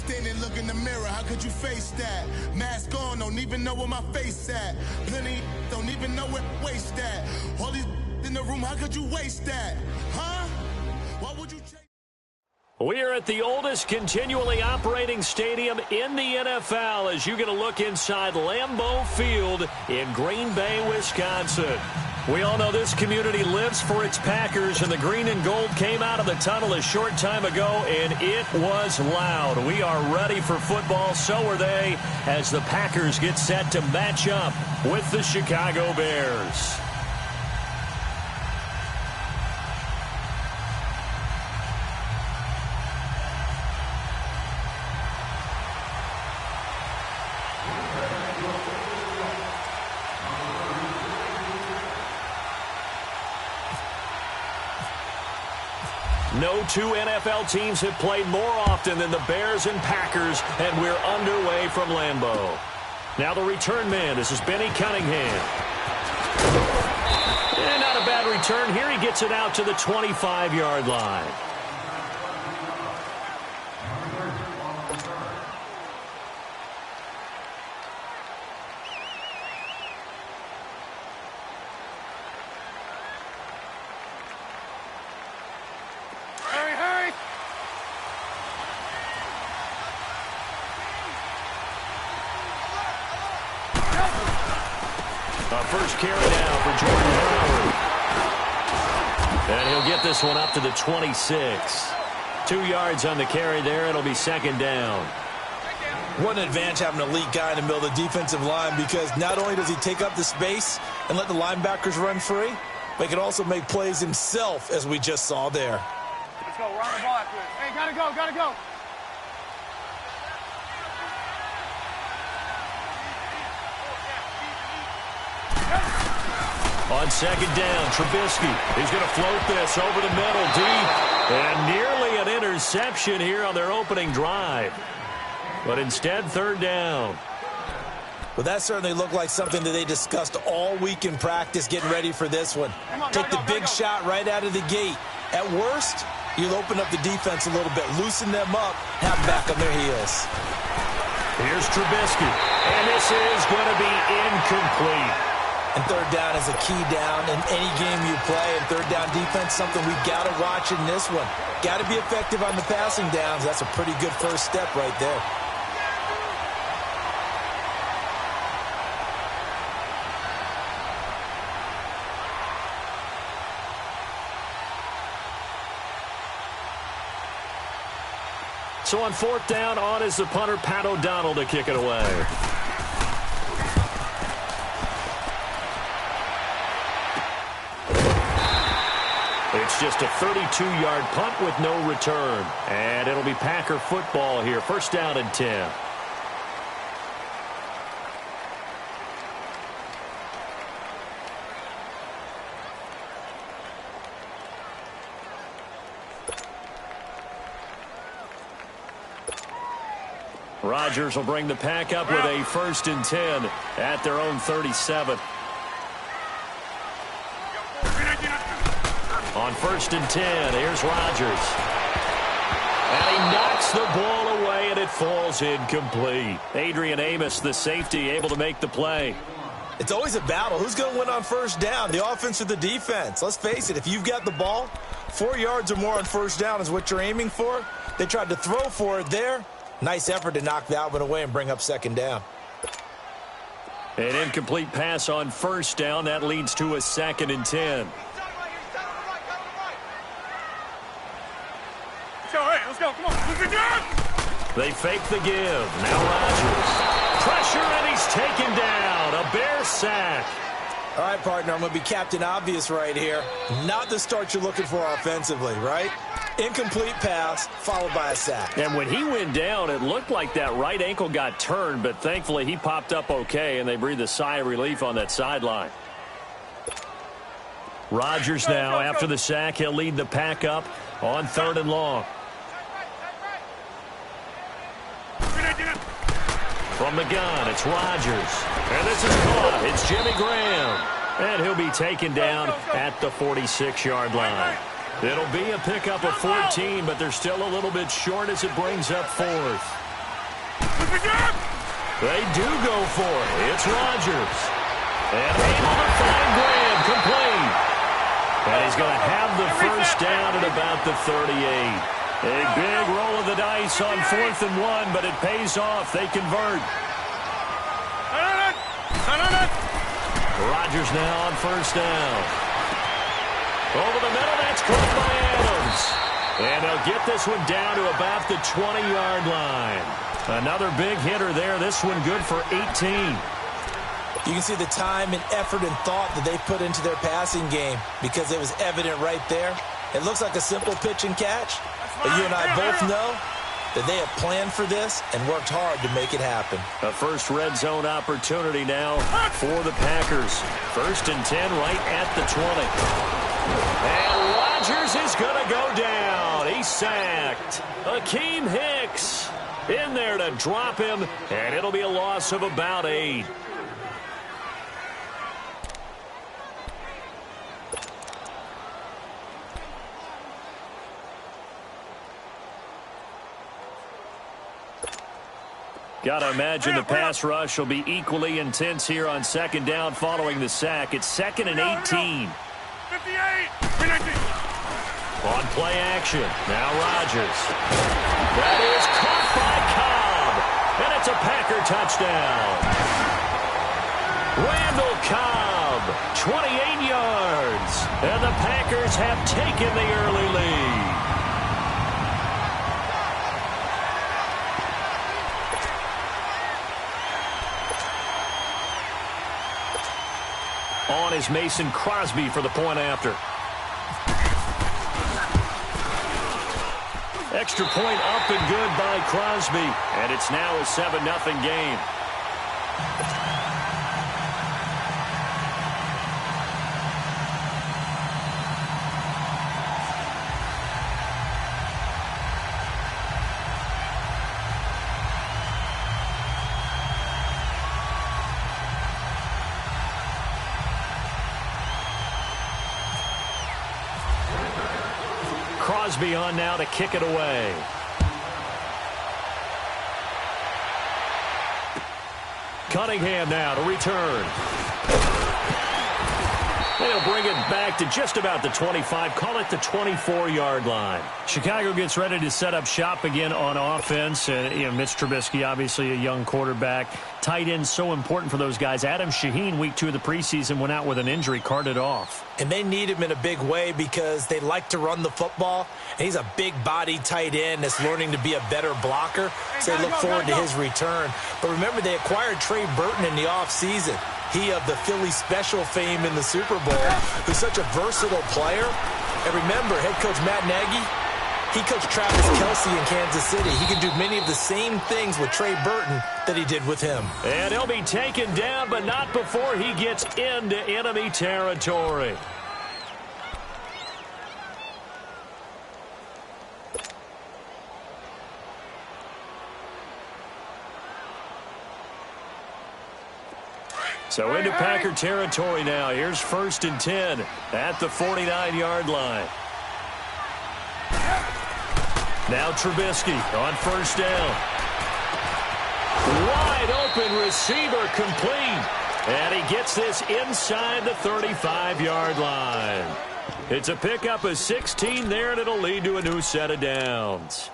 Standing, look in the mirror, how could you face that? Mask on, don't even know where my face at. Plenty, don't even know where waste at. All these in the room, how could you waste that? Huh? Why would you change? We are at the oldest continually operating stadium in the NFL as you get a look inside Lambeau Field in Green Bay, Wisconsin. We all know this community lives for its Packers, and the green and gold came out of the tunnel a short time ago, and it was loud. We are ready for football, so are they, as the Packers get set to match up with the Chicago Bears. No two NFL teams have played more often than the Bears and Packers, and we're underway from Lambeau. Now the return man, this is Benny Cunningham. And not a bad return here. He gets it out to the 25-yard line. First carry now for Jordan Howard. And he'll get this one up to the 26. 2 yards on the carry there. It'll be second down. What an advantage having an elite guy in the middle of the defensive line, because not only does he take up the space and let the linebackers run free, but he can also make plays himself, as we just saw there. Let's go. We're on the ball after this. Hey, gotta go, gotta go. On second down, Trubisky. He's going to float this over the middle deep. And nearly an interception here on their opening drive. But instead, third down. Well, that certainly looked like something that they discussed all week in practice, getting ready for this one. Take the big shot right out of the gate. At worst, you'll open up the defense a little bit, loosen them up, have them back on their heels. Here's Trubisky. And this is going to be incomplete. And third down is a key down in any game you play. And third down defense, something we've got to watch in this one. Got to be effective on the passing downs. That's a pretty good first step right there. So on fourth down, on is the punter, Pat O'Donnell, to kick it away. It's just a 32-yard punt with no return. And it'll be Packer football here. First down and 10. Rodgers will bring the Pack up with a first and 10 at their own 37. On first and 10, here's Rodgers. And he knocks the ball away, and it falls incomplete. Adrian Amos, the safety, able to make the play. It's always a battle. Who's going to win on first down, the offense or the defense? Let's face it, if you've got the ball, 4 yards or more on first down is what you're aiming for. They tried to throw for it there. Nice effort to knock that one away and bring up second down. An incomplete pass on first down. That leads to a second and 10. Let's go, come on. They fake the give. Now Rodgers. Pressure, and he's taken down. A Bear sack. All right, partner, I'm going to be Captain Obvious right here. Not the start you're looking for offensively, right? Incomplete pass, followed by a sack. And when he went down, it looked like that right ankle got turned, but thankfully he popped up okay, and they breathed a sigh of relief on that sideline. Rodgers now, after the sack, he'll lead the Pack up on third and long. From the gun, it's Rodgers. And this is caught. It's Jimmy Graham. And he'll be taken down at the 46-yard line. It'll be a pickup of 14, but they're still a little bit short as it brings up fourth. They do go for it. It's Rodgers. And able to find Graham complete. And he's going to have the first down at about the 38. A big roll of the dice on 4th and 1, but it pays off. They convert. Rodgers now on first down. Over the middle, that's caught by Adams. And they'll get this one down to about the 20-yard line. Another big hitter there. This one good for 18. You can see the time and effort and thought that they put into their passing game because it was evident right there. It looks like a simple pitch and catch, but you and I both know that they have planned for this and worked hard to make it happen. A first red zone opportunity now for the Packers. 1st and 10 right at the 20. And Rodgers is going to go down. He's sacked. Akeem Hicks in there to drop him, and it'll be a loss of about 8. Got to imagine the pass rush will be equally intense here on 2nd down following the sack. It's 2nd and 18. 58. On play action. Now Rodgers. That is caught by Cobb. And it's a Packer touchdown. Randall Cobb, 28 yards. And the Packers have taken the early lead. On is Mason Crosby for the point after. Extra point up and good by Crosby. And it's now a 7-0 game. Crosby on now to kick it away. Cunningham now to return. And he'll bring it back to just about the 25. Call it the 24-yard line. Chicago gets ready to set up shop again on offense. Mitch Trubisky, obviously a young quarterback. Tight end so important for those guys. Adam Shaheen, week 2 of the preseason, went out with an injury, carted off. And they need him in a big way because they like to run the football. And he's a big-body tight end that's learning to be a better blocker. So they look forward to his return. But remember, they acquired Trey Burton in the offseason. He of the Philly special fame in the Super Bowl, who's such a versatile player. And remember, head coach Matt Nagy, he coached Travis Kelce in Kansas City. He can do many of the same things with Trey Burton that he did with him. And he'll be taken down, but not before he gets into enemy territory. So into Packer territory now. Here's 1st and 10 at the 49-yard line. Now Trubisky on 1st down. Wide open receiver complete. And he gets this inside the 35-yard line. It's a pickup of 16 there, and it'll lead to a new set of downs.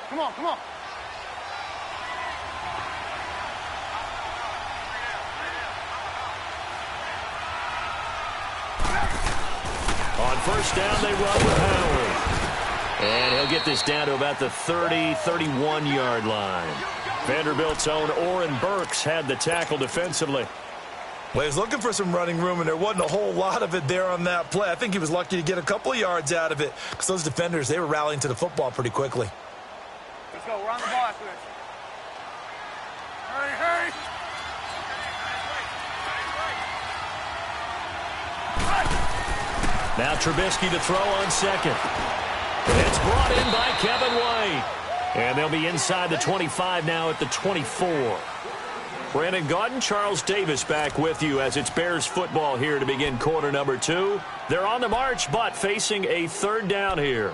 Come on, come on. On 1st down, they run with Howard. And he'll get this down to about the 30, 31-yard line. Vanderbilt's own Oren Burks had the tackle defensively. Well, he was looking for some running room, and there wasn't a whole lot of it there on that play. I think he was lucky to get a couple of yards out of it because those defenders, they were rallying to the football pretty quickly. Let's go. We're on the ball after this. Hurry, hurry. Now Trubisky to throw on second. It's brought in by Kevin White. And they'll be inside the 25 now at the 24. Brandon Gaudin, Charles Davis back with you as it's Bears football here to begin quarter number 2. They're on the march, but facing a third down here.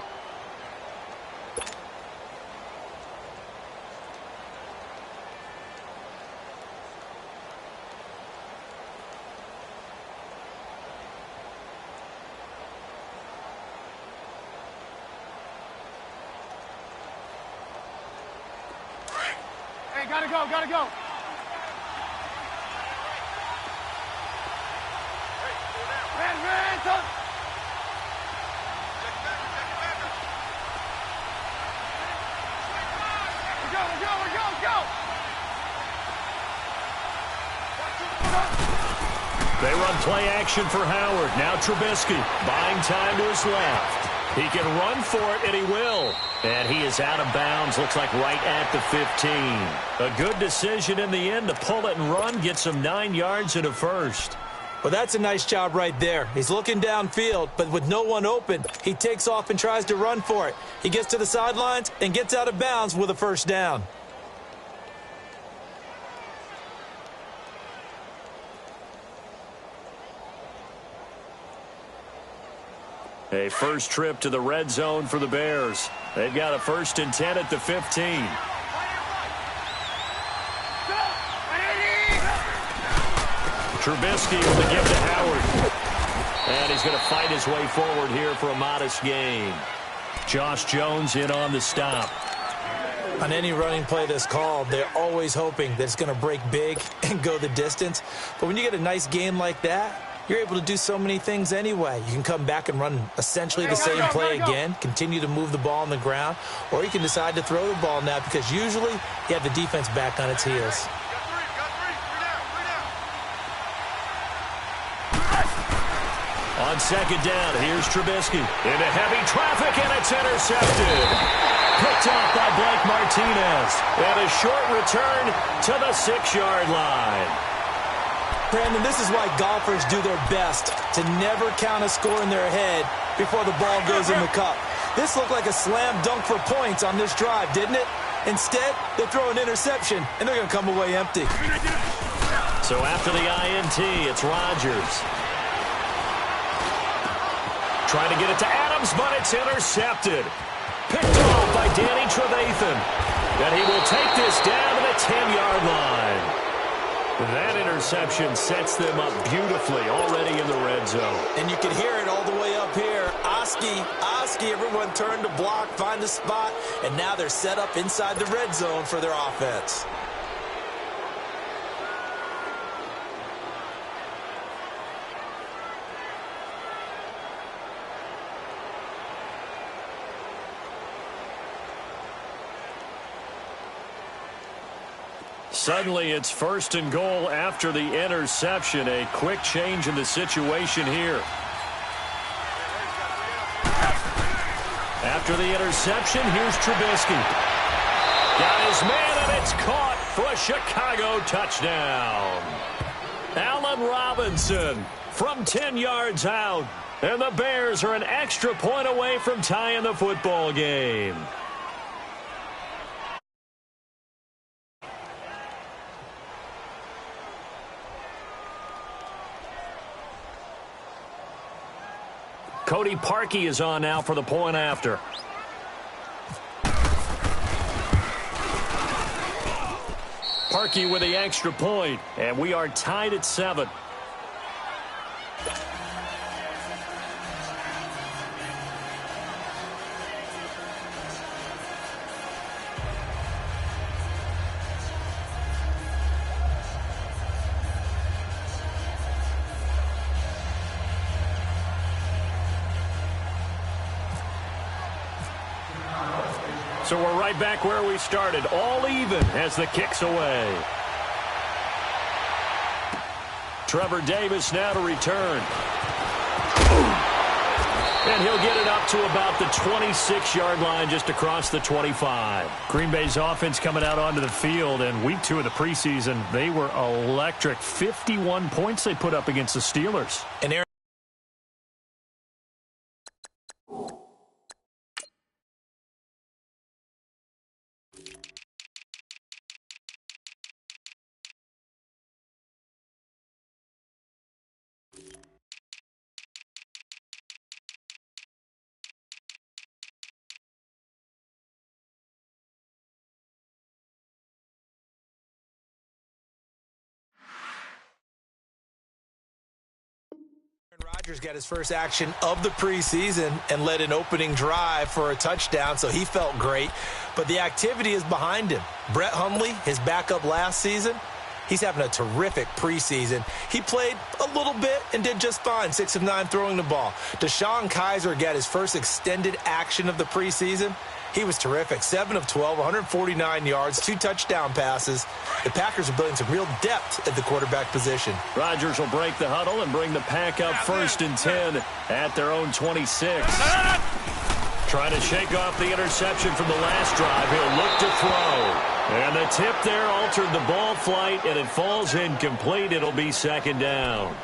Hey, gotta go, gotta go. Hands up. Go. They run play action for Howard. Now Trubisky buying time to his left. He can run for it, and he will. And he is out of bounds, looks like right at the 15. A good decision in the end to pull it and run, get some 9 yards and a first. Well, that's a nice job right there. He's looking downfield, but with no one open, he takes off and tries to run for it. He gets to the sidelines and gets out of bounds with a first down. A first trip to the red zone for the Bears. They've got a 1st and 10 at the 15. Trubisky with the give to Howard. And he's going to fight his way forward here for a modest gain. Josh Jones in on the stop. On any running play that's called, they're always hoping that it's going to break big and go the distance. But when you get a nice game like that, you're able to do so many things anyway. You can come back and run essentially the same play again, continue to move the ball on the ground, or you can decide to throw the ball now because usually you have the defense back on its heels. On second down, here's Trubisky into heavy traffic, and it's intercepted. Picked off by Blake Martinez. And a short return to the 6-yard line. Brandon, this is why golfers do their best to never count a score in their head before the ball goes in the cup. This looked like a slam dunk for points on this drive, didn't it? Instead, they throw an interception, and they're going to come away empty. So after the INT, it's Rodgers. Trying to get it to Adams, but it's intercepted. Picked off by Danny Trevathan. And he will take this down to the 10-yard line. That interception sets them up beautifully already in the red zone. And you can hear it all the way up here. Oski, everyone turned to block, find the spot, and now they're set up inside the red zone for their offense. Suddenly, it's 1st and goal after the interception. A quick change in the situation here. After the interception, here's Trubisky. Got his man, and it's caught for a Chicago touchdown. Allen Robinson from 10 yards out. And the Bears are an extra point away from tying the football game. Cody Parkey is on now for the point after. Parkey with the extra point, and we are tied at 7. So we're right back where we started, all even as the kick's away. Trevor Davis now to return. And he'll get it up to about the 26-yard line, just across the 25. Green Bay's offense coming out onto the field, and week 2 of the preseason, they were electric. 51 points they put up against the Steelers. And Rodgers got his first action of the preseason and led an opening drive for a touchdown, so he felt great. But the activity is behind him. Brett Hundley, his backup last season, he's having a terrific preseason. He played a little bit and did just fine, 6 of 9 throwing the ball. Deshaun Kaiser got his first extended action of the preseason. He was terrific, 7 of 12, 149 yards, 2 touchdown passes. The Packers are building some real depth at the quarterback position. Rodgers will break the huddle and bring the pack up 1st and 10 at their own 26. Trying to shake off the interception from the last drive. He'll look to throw. And the tip there altered the ball flight, and it falls incomplete. It'll be 2nd down.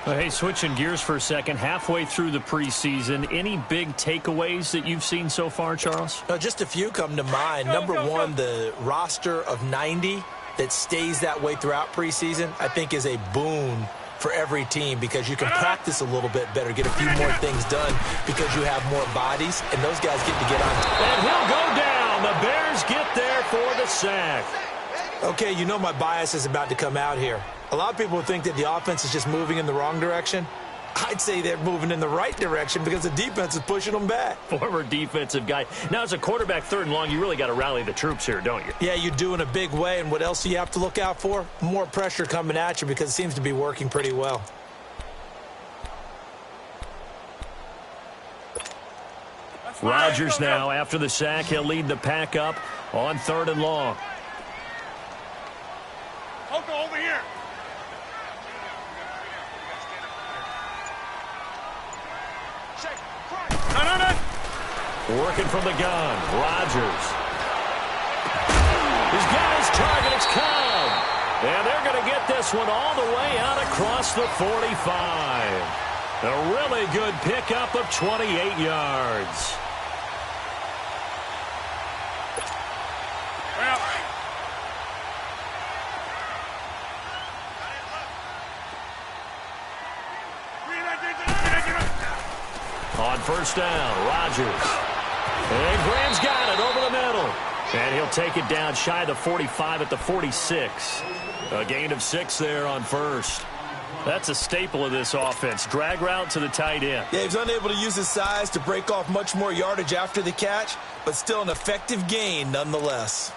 Hey, switching gears for a second, halfway through the preseason, any big takeaways that you've seen so far, Charles? Just a few come to mind. Number one, the roster of 90 that stays that way throughout preseason, I think is a boon for every team because you can practice a little bit better, get a few more things done because you have more bodies, and those guys get to get on top. And he'll go down. The Bears get there for the sack. Okay, you know my bias is about to come out here. A lot of people think that the offense is just moving in the wrong direction. I'd say they're moving in the right direction because the defense is pushing them back. Former defensive guy. Now, as a quarterback 3rd and long, you really got to rally the troops here, don't you? Yeah, you do in a big way. And what else do you have to look out for? More pressure coming at you because it seems to be working pretty well. Rodgers now, after the sack, he'll lead the pack up on 3rd and long. Over here. No. Working from the gun, Rodgers. He's got his target, it's Cobb. And they're going to get this one all the way out across the 45. A really good pickup of 28 yards. On 1st down, Rodgers. And Graham's got it over the middle. And he'll take it down shy of the 45 at the 46. A gain of 6 there on 1st. That's a staple of this offense. Drag route to the tight end. Yeah, he's unable to use his size to break off much more yardage after the catch, but still an effective gain nonetheless.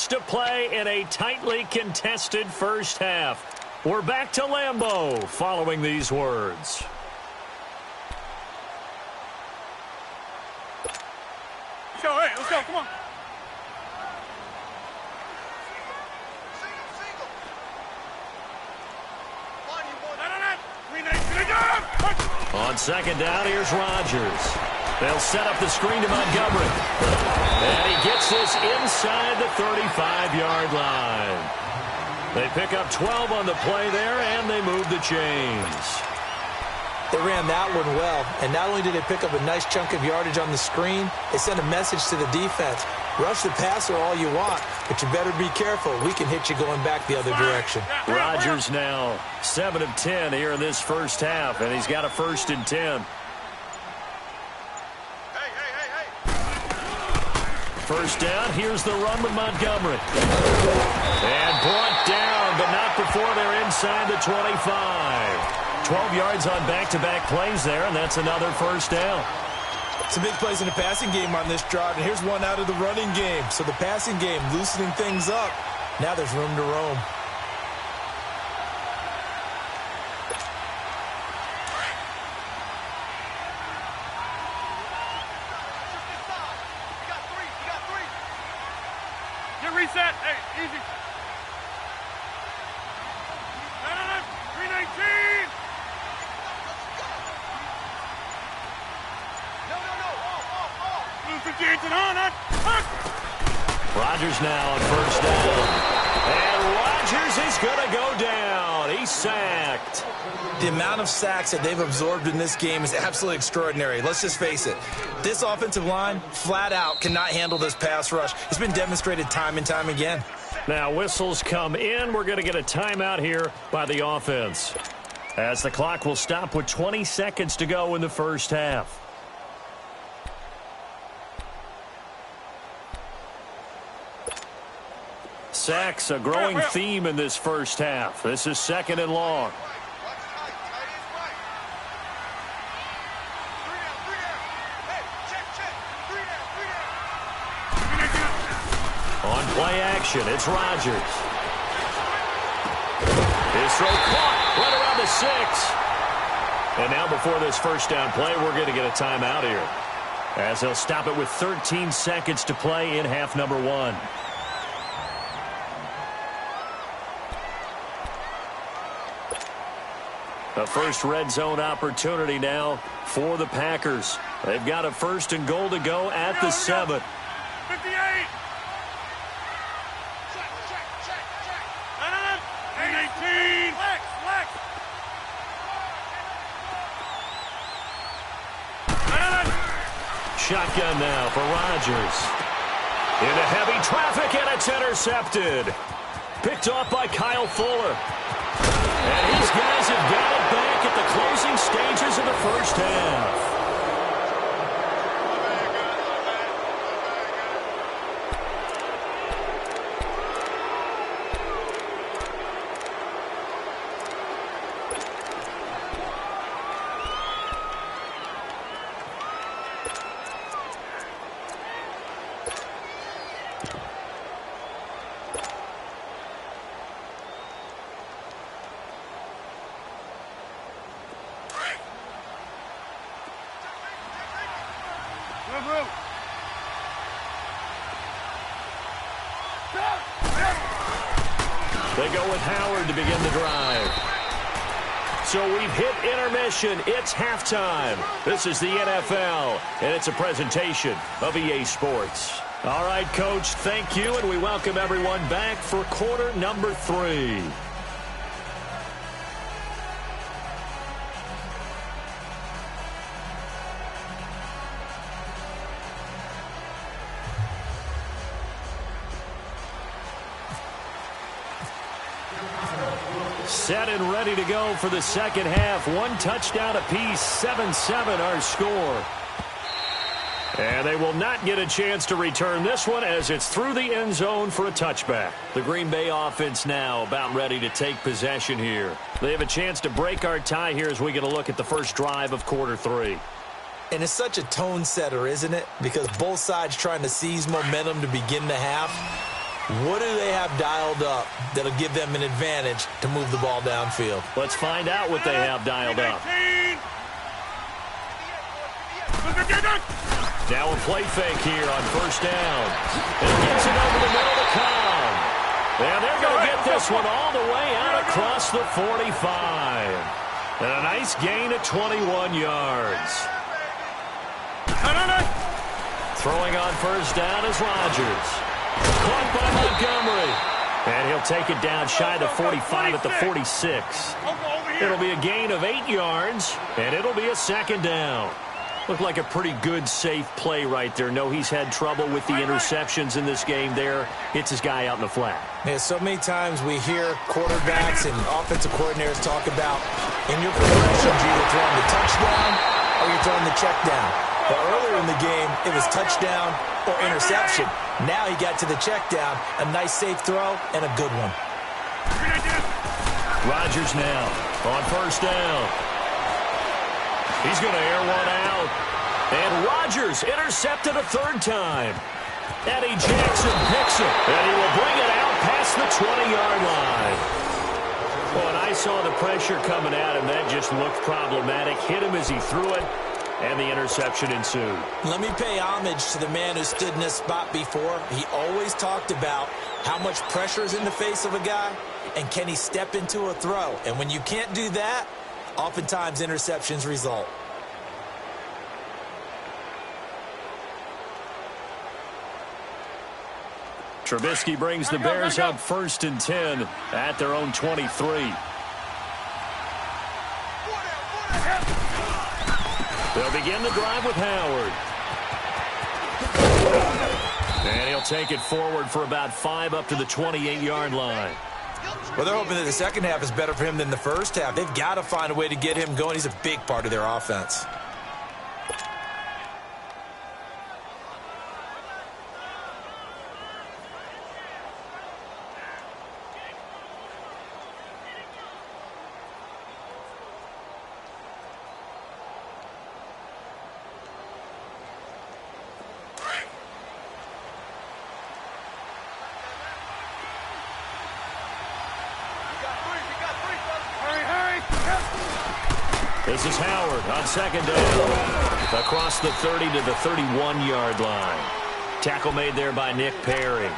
To play in a tightly contested first half. We're back to Lambeau following these words. Hey, let's go, come on. On 2nd down, here's Rodgers. They'll set up the screen to Montgomery. And he gets this inside the 35-yard line. They pick up 12 on the play there, and they move the chains. They ran that one well, and not only did they pick up a nice chunk of yardage on the screen, they sent a message to the defense. Rush the passer all you want, but you better be careful. We can hit you going back the other direction. Rodgers now 7 of 10 here in this first half, and he's got a 1st and 10. First down, here's the run with Montgomery. And brought down, but not before they're inside the 25. 12 yards on back-to-back plays there, and that's another 1st down. Some big plays in the passing game on this drive, and here's one out of the running game. So the passing game loosening things up. Now there's room to roam. Reset. Hey, easy. No. 319. No. Blue 58 and on. Rodgers now on 1st down. And Rodgers is going to go down. He's sacked. The amount of sacks that they've absorbed in this game is absolutely extraordinary. Let's just face it. This offensive line, flat out, cannot handle this pass rush. It's been demonstrated time and time again. Now whistles come in. We're going to get a timeout here by the offense, as the clock will stop with 20 seconds to go in the first half. Sacks, a growing theme in this first half. This is 2nd and long. On play action, it's Rodgers. His throw caught right around the 6. And now before this first down play, we're going to get a timeout here, as they'll stop it with 13 seconds to play in half number 1. A first red zone opportunity now for the Packers. They've got a 1st and goal to go at the 7. 58. Check. 18. Flex. Shotgun now for Rodgers. Into heavy traffic, and it's intercepted. Picked off by Kyle Fuller. And these guys have got it back at the closing stages of the first half. They go with Howard to begin the drive. So we've hit intermission. It's halftime. This is the NFL, and it's a presentation of EA Sports. All right, Coach, thank you, and we welcome everyone back for quarter number 3. Set and ready to go for the second half. 1 touchdown apiece, 7-7 our score. And they will not get a chance to return this one as it's through the end zone for a touchback. The Green Bay offense now about ready to take possession here. They have a chance to break our tie here as we get a look at the first drive of quarter 3. And it's such a tone setter, isn't it? Because both sides trying to seize momentum to begin the half. What do they have dialed up that'll give them an advantage to move the ball downfield? Let's find out what they have dialed up. Now a play fake here on first down. And gets it over the middle to Cobb. And they're going to get this one all the way out across the 45. And a nice gain of 21 yards. Throwing on first down is Rodgers. Caught by Montgomery. And he'll take it down shy of the 45 at the 46. It'll be a gain of 8 yards, and it'll be a second down. Looked like a pretty good, safe play right there. No, he's had trouble with the interceptions in this game there. Hits his guy out in the flat. Man, so many times we hear quarterbacks and offensive coordinators talk about in your progressions, you're either throwing the touchdown or you're throwing the check down. But earlier in the game, it was touchdown or interception. Now he got to the check down, a nice safe throw, and a good one. Rodgers now on first down. He's going to air one out. And Rodgers intercepted a 3rd time. Eddie Jackson picks it. And he will bring it out past the 20-yard line. Well, and I saw the pressure coming at him. That just looked problematic. Hit him as he threw it. And the interception ensued. Let me pay homage to the man who stood in this spot before. He always talked about how much pressure is in the face of a guy, and can he step into a throw. And when you can't do that, oftentimes interceptions result. Trubisky brings the Bears up 1st and 10 at their own 23. They'll begin the drive with Howard. And he'll take it forward for about 5 up to the 28-yard line. Well, they're hoping that the second half is better for him than the first half. They've got to find a way to get him going. He's a big part of their offense. This is Howard on second down. Across the 30 to the 31-yard line. Tackle made there by Nick Perry.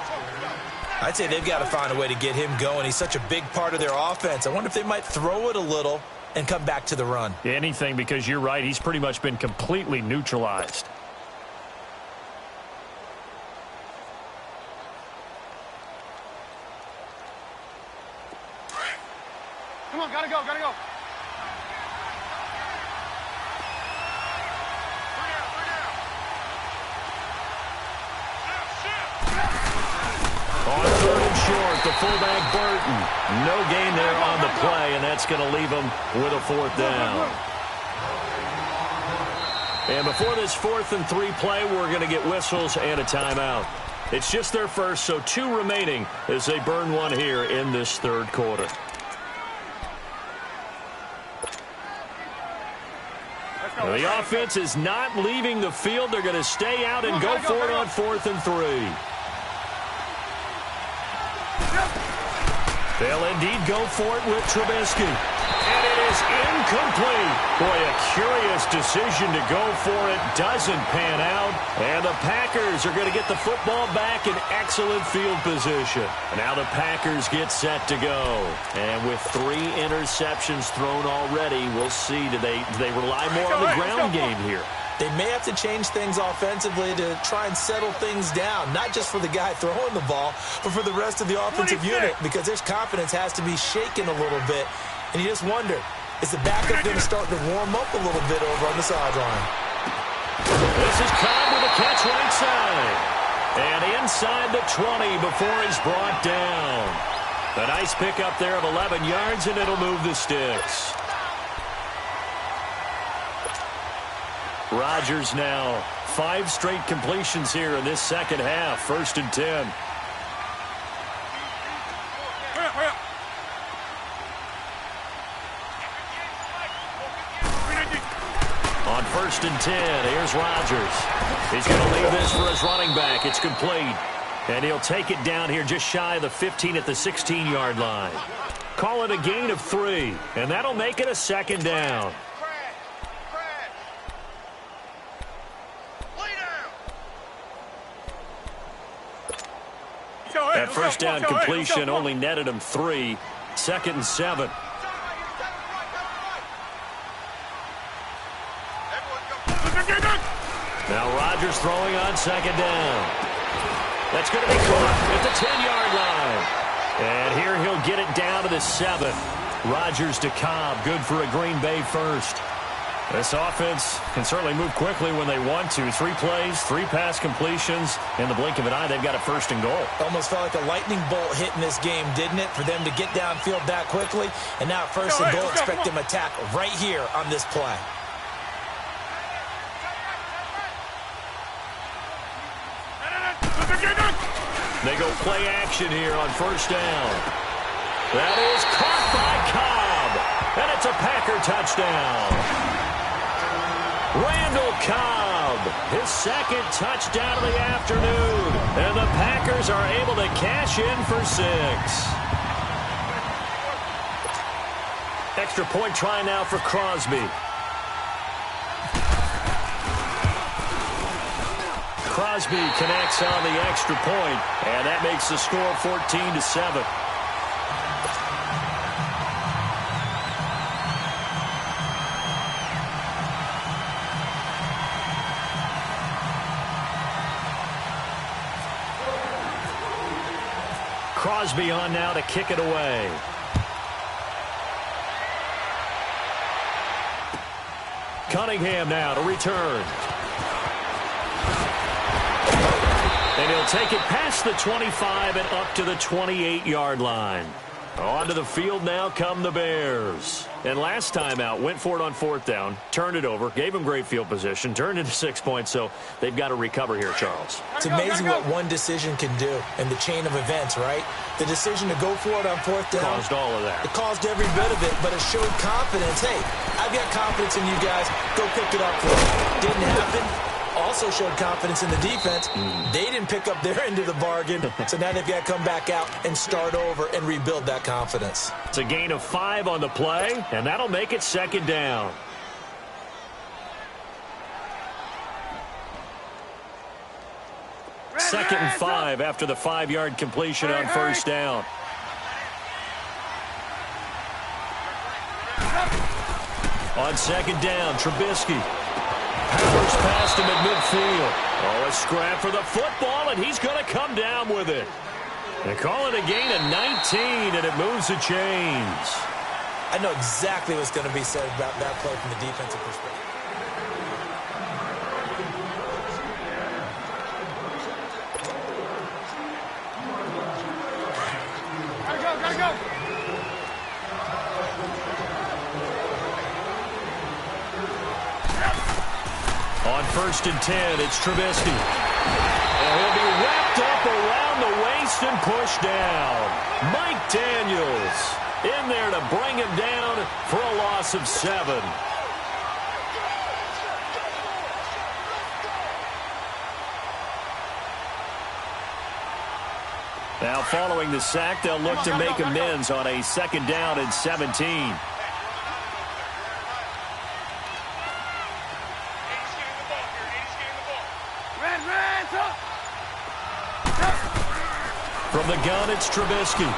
I'd say they've got to find a way to get him going. He's such a big part of their offense. I wonder if they might throw it a little and come back to the run. Anything, because you're right. He's pretty much been completely neutralized. Come on, gotta go, gotta go. On third and short, the fullback Burton. No gain there on the play, and that's going to leave him with a fourth down. And before this 4th and 3 play, we're going to get whistles and a timeout. It's just their first, so 2 remaining as they burn one here in this third quarter. The offense is not leaving the field. They're going to stay out and go for it on 4th and 3. They'll indeed go for it with Trubisky. And it is incomplete. Boy, a curious decision to go for it. Doesn't pan out. And the Packers are going to get the football back in excellent field position. Now the Packers get set to go. And with 3 interceptions thrown already, we'll see. Do they rely more on the ground game here? They may have to change things offensively to try and settle things down, not just for the guy throwing the ball, but for the rest of the offensive unit, because their confidence has to be shaken a little bit. And you just wonder, is the backup going to start to warm up a little bit over on the sideline? This is Cobb with a catch right side. And inside the 20 before he's brought down. A nice pickup there of 11 yards, and it'll move the sticks. Rodgers now 5 straight completions here in this second half. 1st and 10. On 1st and 10, here's Rodgers. He's going to leave this for his running back. It's complete. And he'll take it down here just shy of the 15 at the 16-yard line. Call it a gain of 3, and that'll make it a 2nd down. That first down completion only netted him 3. 2nd and 7. Now Rodgers throwing on 2nd down. That's going to be caught at the 10-yard line. And here he'll get it down to the 7. Rodgers to Cobb. Good for a Green Bay first. This offense can certainly move quickly when they want to. 3 plays, 3 pass completions. In the blink of an eye, they've got a 1st and goal. Almost felt like a lightning bolt hit in this game, didn't it? For them to get downfield that quickly. And now 1st and goal, expect them to attack right here on this play. They go play action here on 1st down. That is caught by Cobb. And it's a Packer touchdown. Randall Cobb, his 2nd touchdown of the afternoon. And the Packers are able to cash in for 6. Extra point try now for Crosby. Crosby connects on the extra point, and that makes the score 14-7. Crosby on now to kick it away. Cunningham now to return. And he'll take it past the 25 and up to the 28-yard line. Onto the field now come the Bears. And last time out, went for it on 4th down, turned it over, gave them great field position, turned into 6 points, so they've got to recover here, Charles. It's amazing what one decision can do in the chain of events, right? The decision to go for it on 4th down. Caused all of that. It caused every bit of it, but it showed confidence. Hey, I've got confidence in you guys. Go pick it up for me. Didn't happen. Also showed confidence in the defense. They didn't pick up their end of the bargain, so now they've got to come back out and start over and rebuild that confidence. It's a gain of 5 on the play, and that'll make it 2nd down. 2nd and 5 after the 5-yard completion on first down. On 2nd down, Trubisky powers past him at midfield. Oh, a scrap for the football, and he's going to come down with it. They call it a gain of 19, and it moves the chains. I know exactly what's going to be said about that play from the defensive perspective. Gotta go. On 1st and 10, it's Trubisky. And he'll be wrapped up around the waist and pushed down. Mike Daniels in there to bring him down for a loss of 7. Now, following the sack, they'll look to make amends on a 2nd down and 17. From the gun, it's Trubisky.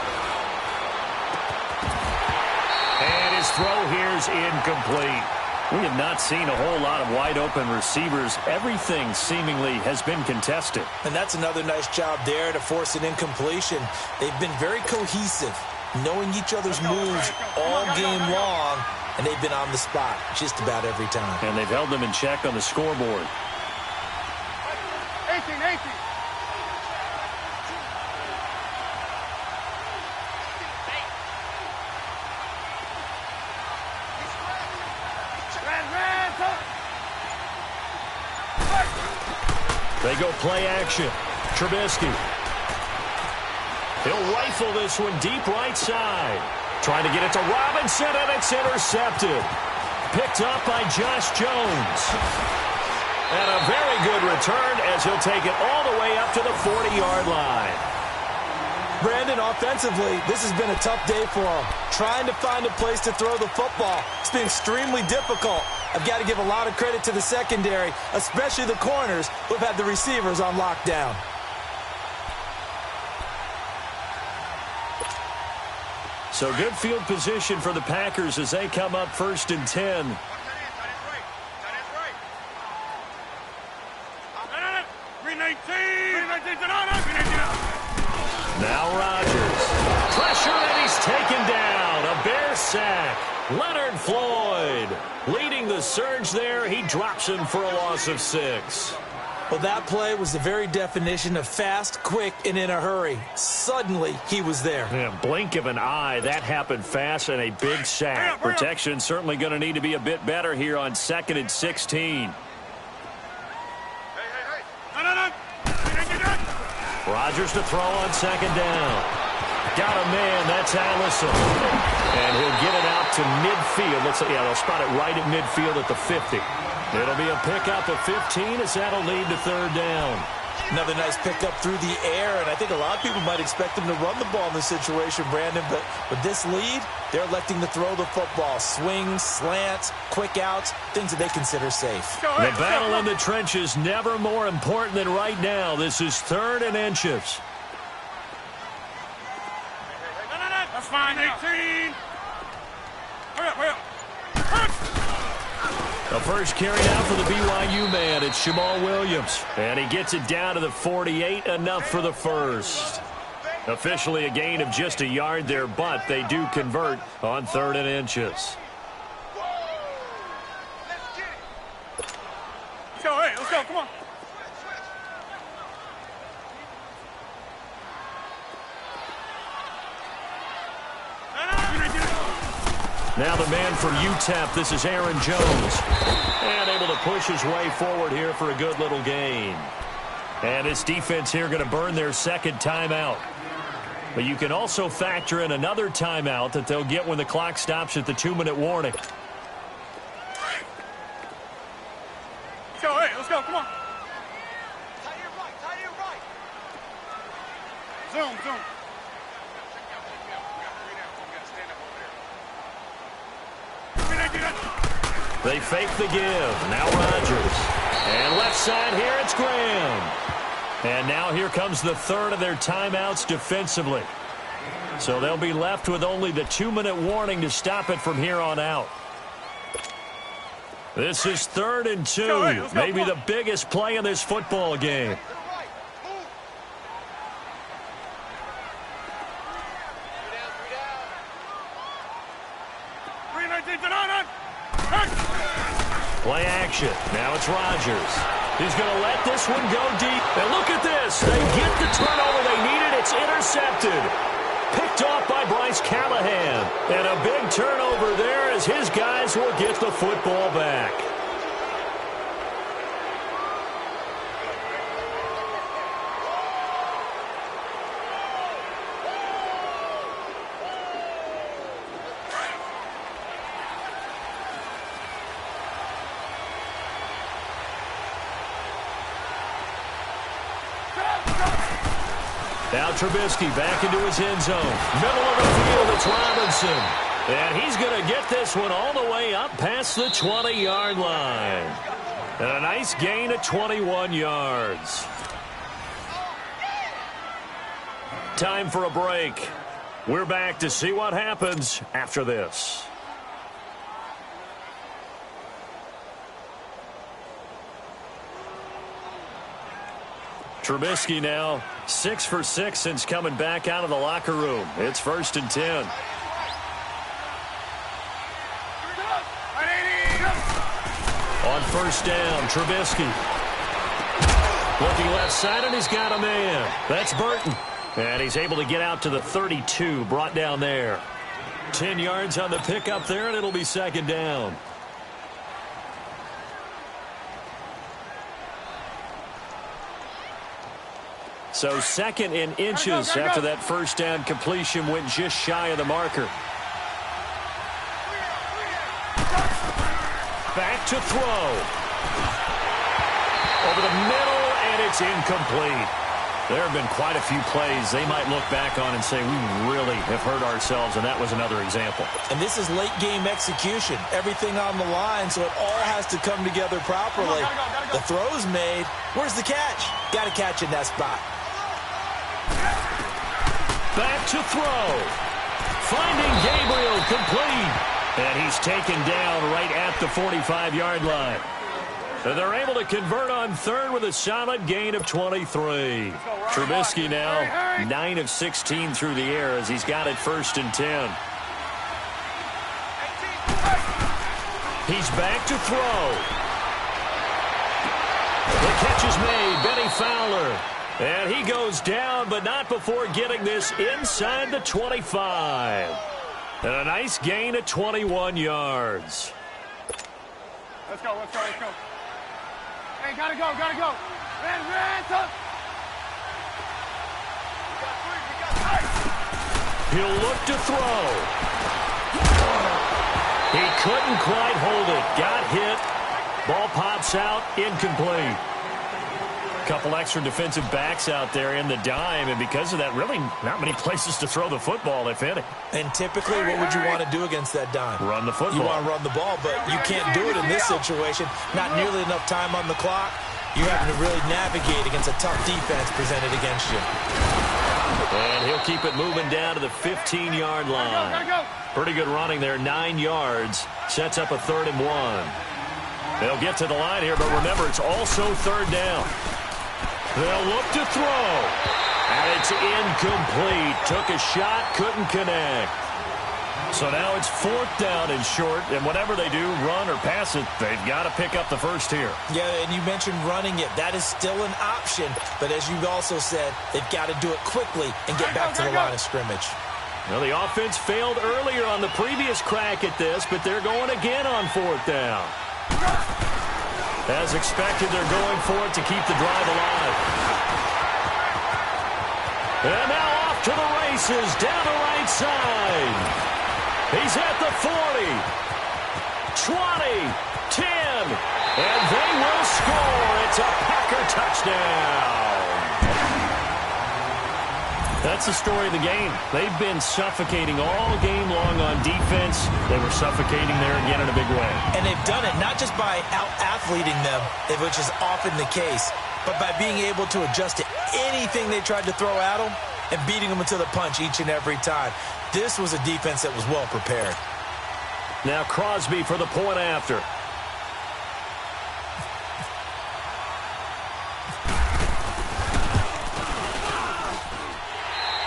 And his throw here's incomplete. We have not seen a whole lot of wide-open receivers. Everything seemingly has been contested. And that's another nice job there to force an incompletion. They've been very cohesive, knowing each other's moves all game long, and they've been on the spot just about every time. And they've held them in check on the scoreboard. 18. They go play action. Trubisky. He'll rifle this one deep right side. Trying to get it to Robinson, and it's intercepted. Picked up by Josh Jones. And a very good return as he'll take it all the way up to the 40-yard line. Brandon, offensively, this has been a tough day for him. Trying to find a place to throw the football. It's been extremely difficult. I've got to give a lot of credit to the secondary, especially the corners who've had the receivers on lockdown. So good field position for the Packers as they come up 1st and 10. Now Rodgers. Pressure, and he's taken down. A Bear sack. Leonard Floyd leading the surge there. He drops him for a loss of 6. Well, that play was the very definition of fast, quick, and in a hurry. Suddenly, he was there. Yeah, blink of an eye. That happened fast, and a big sack. Protection certainly going to need to be a bit better here on 2nd and 16. Rodgers to throw on 2nd down. Got a man. That's Allison. And he'll get it out to midfield. Looks like, yeah, they'll spot it right at midfield at the 50. It'll be a pickup of 15 as that'll lead to 3rd down. Another nice pickup through the air, and I think a lot of people might expect them to run the ball in this situation, Brandon, but with this lead, they're electing to throw the football. Swings, slants, quick outs, things that they consider safe. The battle in the trenches never more important than right now. This is 3rd and inches. That's fine, 18. Hurry up. The first carry out for the BYU man. It's Jamal Williams. And he gets it down to the 48, enough for the first. Officially a gain of just a yard there, but they do convert on 3rd and inches. Let's go, come on. Now the man from UTEP, this is Aaron Jones. And able to push his way forward here for a good little gain. And this defense here going to burn their 2nd timeout. But you can also factor in another timeout that they'll get when the clock stops at the 2-minute warning. Let's go, come on. Tie your right. Zoom. They fake the give. Now Rodgers. And left side here, it's Graham. And now here comes the third of their timeouts defensively. So they'll be left with only the 2-minute warning to stop it from here on out. This is 3rd and 2, maybe the biggest play in this football game. Play action. Now it's Rodgers. He's going to let this one go deep. And look at this. They get the turnover they needed. It's intercepted. Picked off by Bryce Callahan. And a big turnover there as his guys will get the football back. Now Trubisky back into his end zone. Middle of the field, it's Robinson. And he's going to get this one all the way up past the 20-yard line. And a nice gain of 21 yards. Time for a break. We're back to see what happens after this. Trubisky now 6 for 6 since coming back out of the locker room. It's 1st and 10. On 1st down, Trubisky. Looking left side, and he's got a man. That's Burton. And he's able to get out to the 32, brought down there. 10 yards on the pickup there, and it'll be 2nd down. So 2nd in inches after that 1st down completion went just shy of the marker. Back to throw. Over the middle, and it's incomplete. There have been quite a few plays they might look back on and say, we really have hurt ourselves, and that was another example. And this is late-game execution. Everything on the line, so it all has to come together properly. The throw's made. Where's the catch? Got to catch in that spot. Back to throw. Finding Gabriel complete. And he's taken down right at the 45-yard line. And they're able to convert on 3rd with a solid gain of 23. Trubisky now 9 of 16 through the air as he's got it 1st and 10. He's back to throw. The catch is made. Benny Fowler. And he goes down, but not before getting this inside the 25. And a nice gain of 21 yards. Let's go. Hey, gotta go. Ran, tough. He'll look to throw. He couldn't quite hold it. Got hit. Ball pops out, incomplete. Couple extra defensive backs out there in the dime, and because of that, really not many places to throw the football, if any. And typically, what would you want to do against that dime? Run the football. You want to run the ball, but you can't do it in this situation. Not nearly enough time on the clock. You're having to really navigate against a tough defense presented against you. And he'll keep it moving down to the 15-yard line. Pretty good running there, 9 yards. Sets up a 3rd and 1. They'll get to the line here, but remember, it's also 3rd down. They'll look to throw. And it's incomplete. Took a shot, couldn't connect. So now it's 4th down and short, and whatever they do, run or pass it, they've got to pick up the first here. Yeah, and you mentioned running it. That is still an option. But as you've also said, they've got to do it quickly and get back to the line of scrimmage. Well, the offense failed earlier on the previous crack at this, but they're going again on 4th down. As expected, they're going for it to keep the drive alive. And now off to the races, down the right side. He's at the 40, 20, 10, and they will score. It's a Packer touchdown. That's the story of the game. They've been suffocating all game long on defense. They were suffocating there again in a big way. And they've done it not just by out-athleting them, which is often the case, but by being able to adjust to anything they tried to throw at them and beating them into the punch each and every time. This was a defense that was well prepared. Now Crosby for the point after.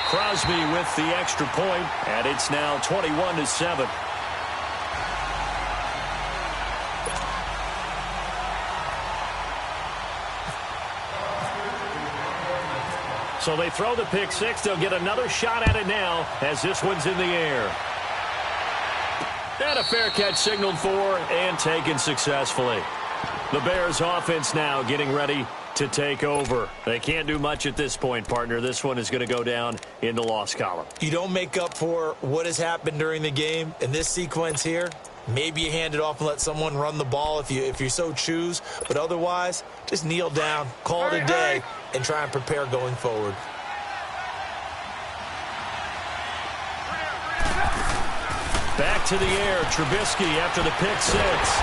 Crosby with the extra point, and it's now 21-7. So they throw the pick six. They'll get another shot at it now as this one's in the air. And a fair catch signaled for and taken successfully. The Bears offense now getting ready to take over. They can't do much at this point, partner. This one is going to go down in the loss column. You don't make up for what has happened during the game in this sequence here. Maybe you hand it off and let someone run the ball if you so choose. But otherwise, just kneel down, call it a day, and try and prepare going forward. Back to the air, Trubisky after the pick six.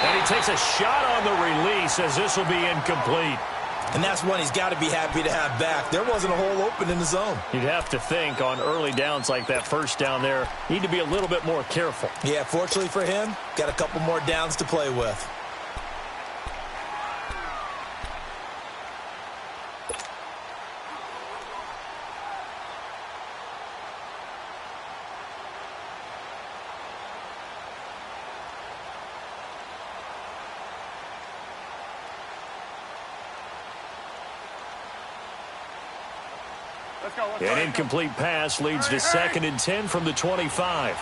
And he takes a shot on the release as this will be incomplete. And that's one he's got to be happy to have back. There wasn't a hole open in the zone. You'd have to think on early downs like that first down there, need to be a little bit more careful. Yeah, fortunately for him, got a couple more downs to play with. An incomplete pass leads to 2nd and 10 from the 25.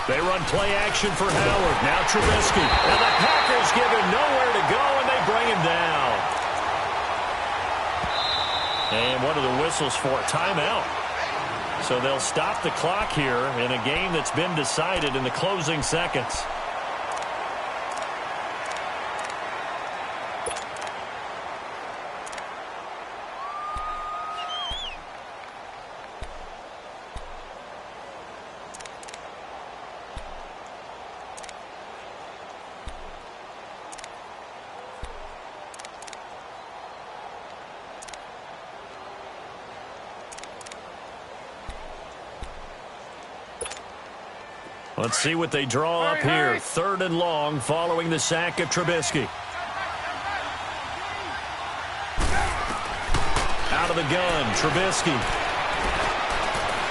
They run play action for Howard. Now Trubisky. And the Packers give him nowhere to go, and they bring him down. And what are the whistles for? Timeout. So they'll stop the clock here in a game that's been decided in the closing seconds. Let's see what they draw up here. 3rd and long following the sack of Trubisky. Out of the gun, Trubisky.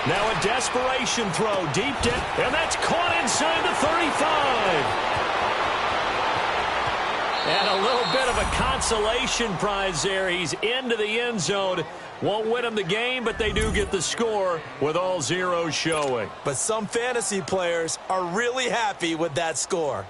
Now a desperation throw deep down, and that's caught inside the 35. And a little bit of a consolation prize there. He's into the end zone. Won't win them the game, but they do get the score with all zeros showing. But some fantasy players are really happy with that score.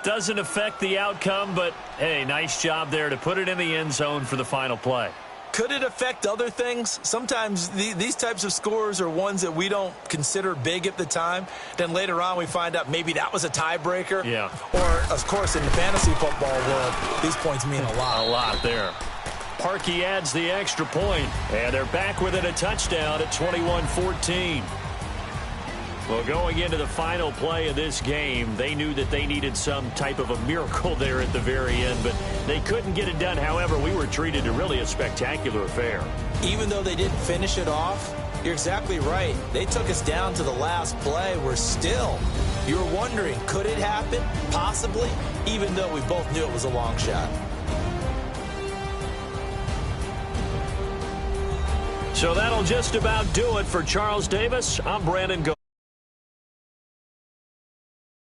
Doesn't affect the outcome, but, hey, nice job there to put it in the end zone for the final play. Could it affect other things? Sometimes these types of scores are ones that we don't consider big at the time. Then later on we find out maybe that was a tiebreaker. Yeah. Or, of course, in the fantasy football world, these points mean a lot. A lot there. Parkey adds the extra point, and they're back within a touchdown at 21-14. Well, going into the final play of this game, they knew that they needed some type of a miracle there at the very end, but they couldn't get it done. However, we were treated to really a spectacular affair. Even though they didn't finish it off, you're exactly right. They took us down to the last play. We're still, you were wondering, could it happen? Possibly, even though we both knew it was a long shot. So that'll just about do it for Charles Davis. I'm Brandon Gold.